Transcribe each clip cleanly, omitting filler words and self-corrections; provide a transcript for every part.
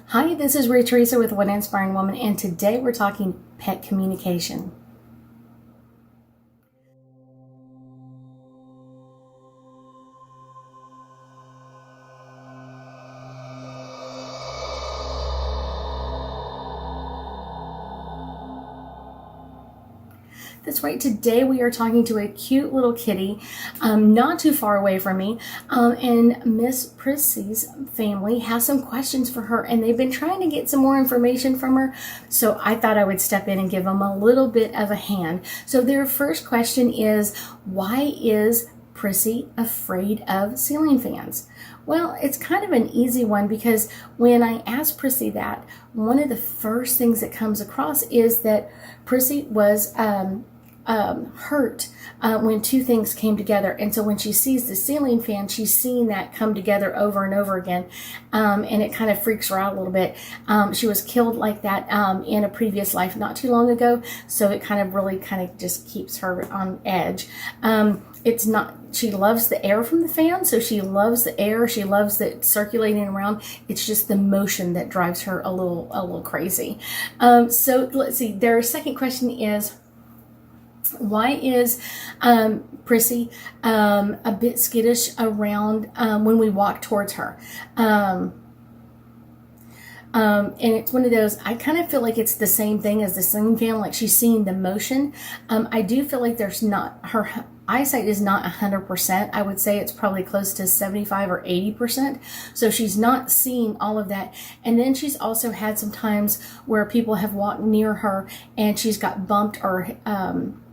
Hi, this is Ruth Theresa with One Inspiring Woman, and today we're talking pet communication. That's right. Today we are talking to a cute little kitty, not too far away from me, and Miss Prissy's family has some questions for her, and they've been trying to get some more information from her. So I thought I would step in and give them a little bit of a hand. So their first question is, why is Prissy afraid of ceiling fans? Well, it's kind of an easy one because when I asked Prissy that, one of the first things that comes across is that Prissy was hurt when two things came together. And so when she sees the ceiling fan, she's seeing that come together over and over again. And it kind of freaks her out a little bit. She was killed like that in a previous life not too long ago. So it kind of really just keeps her on edge. It's not, she loves the air from the fan, so she loves the air, she loves it circulating around. It's just the motion that drives her a little crazy. So let's see, their second question is, why is Prissy a bit skittish around when we walk towards her? And it's one of those, I kind of feel like it's the same thing as the ceiling fan, like she's seeing the motion. I do feel like there's not, her eyesight is not 100%. I would say it's probably close to 75 or 80%. So she's not seeing all of that. And then she's also had some times where people have walked near her and she's got bumped or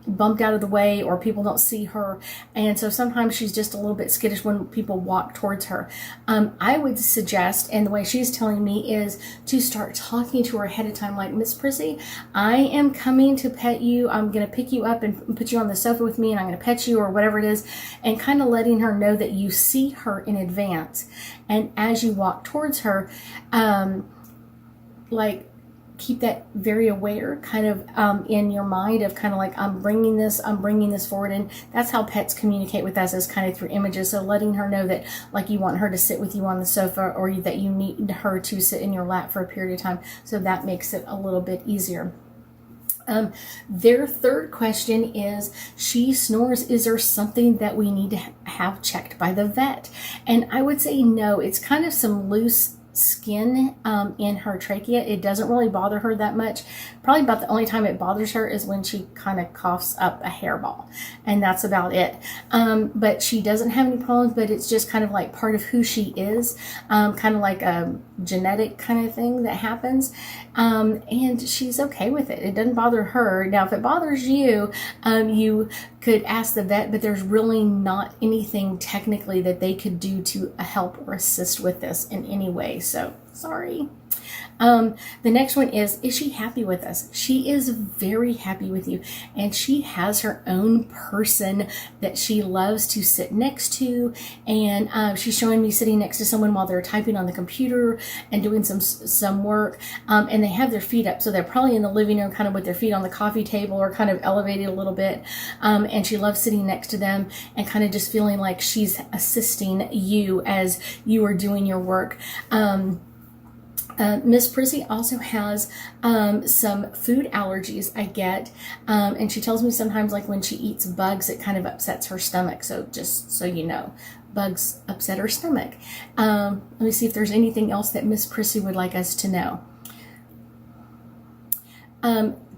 bumped out of the way, or people don't see her, and so sometimes she's just a little bit skittish when people walk towards her. I would suggest, and the way she's telling me, is to start talking to her ahead of time, like, Miss Prissy, I am coming to pet you, I'm going to pick you up and put you on the sofa with me, and I'm going to pet you, or whatever it is, and kind of letting her know that you see her in advance. And as you walk towards her, keep that very aware kind of in your mind of kind of like, I'm bringing this forward. And that's how pets communicate with us, is kind of through images. So letting her know that, like, you want her to sit with you on the sofa, or that you need her to sit in your lap for a period of time. So that makes it a little bit easier. Their third question is, she snores. Is there something that we need to have checked by the vet? And I would say no. It's kind of some loose skin in her trachea. It doesn't really bother her that much. Probably about the only time it bothers her is when she kind of coughs up a hairball, and that's about it. But she doesn't have any problems, but it's just kind of like part of who she is, kind of like a genetic kind of thing that happens, and she's okay with it. It doesn't bother her. Now, if it bothers you, you could ask the vet, but there's really not anything technically that they could do to help or assist with this in any way. So sorry. The next one is she happy with us? She is very happy with you, and she has her own person that she loves to sit next to, and she's showing me sitting next to someone while they're typing on the computer and doing some work, and they have their feet up, so they're probably in the living room kind of with their feet on the coffee table or kind of elevated a little bit, and she loves sitting next to them and kind of just feeling like she's assisting you as you are doing your work. Miss Prissy also has some food allergies, I get, and she tells me sometimes, like, when she eats bugs, it kind of upsets her stomach. So just so you know, bugs upset her stomach. Let me see if there's anything else that Miss Prissy would like us to know.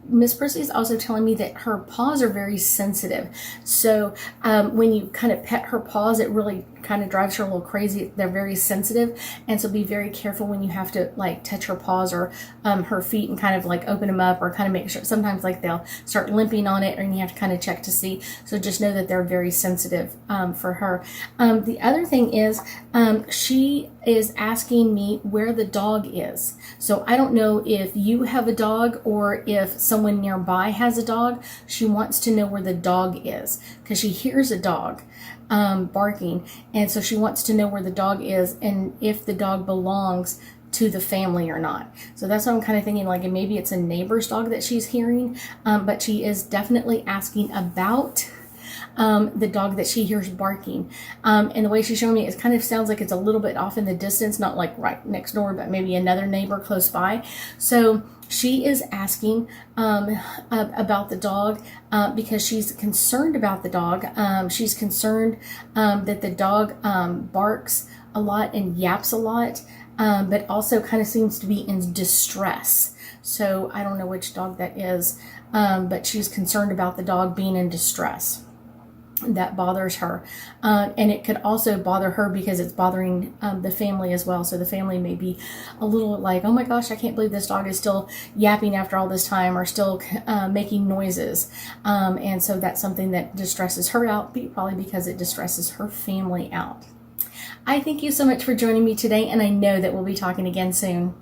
Miss Prissy is also telling me that her paws are very sensitive. So when you kind of pet her paws, it really kind of drives her a little crazy. They're very sensitive, and so be very careful when you have to, like, touch her paws or her feet and kind of like open them up, or kind of make sure. Sometimes, like, they'll start limping on it, and you have to kind of check to see. So just know that they're very sensitive for her. The other thing is, she is asking me where the dog is. So I don't know if you have a dog or if someone nearby has a dog. She wants to know where the dog is because she hears a dog barking, and so she wants to know where the dog is and if the dog belongs to the family or not. So that's what I'm kind of thinking, like, and maybe it's a neighbor's dog that she's hearing, but she is definitely asking about the dog that she hears barking. And the way she's showing me, it kind of sounds like it's a little bit off in the distance, not like right next door, but maybe another neighbor close by. So she is asking about the dog because she's concerned about the dog. She's concerned that the dog barks a lot and yaps a lot, but also kind of seems to be in distress. So I don't know which dog that is, but she's concerned about the dog being in distress. That bothers her. And it could also bother her because it's bothering the family as well. So the family may be a little like, oh my gosh, I can't believe this dog is still yapping after all this time, or still making noises. And so that's something that distresses her out, probably because it distresses her family out. I thank you so much for joining me today, and I know that we'll be talking again soon.